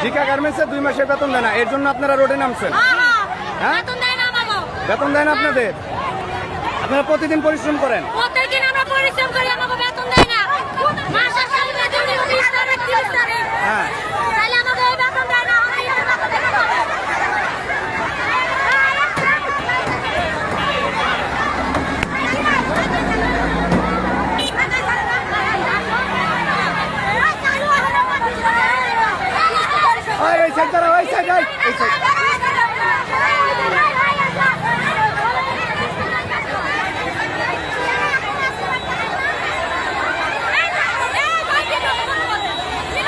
Zika গার্মেন্টসে 2 মাসের বেতন দেয় না, এর জন্য আপনারা রোডে নামছেন? হ্যাঁ, বেতন দেয় না আপনাদের? আপনারা প্রতিদিন পরিশ্রম করেন? প্রত্যেকদিন আমরা পরিশ্রম করি, আমাকে বেতন দেয় না। মাসের শেষে বেতন দিই 20 তারিখ 30 তারিখ। হ্যাঁ, তাহলে আমাকে এই বেতন দেয় না, আমরা এই টাকা থেকে পাবো। এই সাইড দাঁড়াও, এই সাইড, এই সাইড।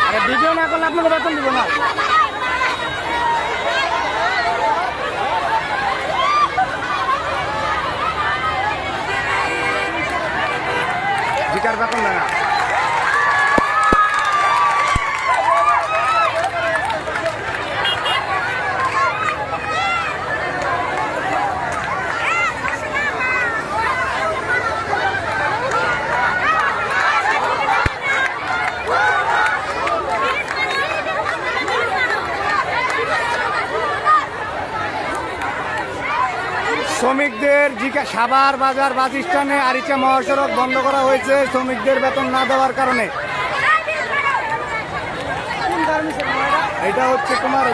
আরে ভিডিও না করলে আপনাকে বেতন দিব না। জিকার বেতন দেয় না। শ্রমিকদের সাভার বাজার বাস স্ট্যান্ডে আরিচা মহাসড়ক বন্ধ করা হয়েছে শ্রমিকদের বেতন না দেওয়ার কারণে। এটা হচ্ছে তোমার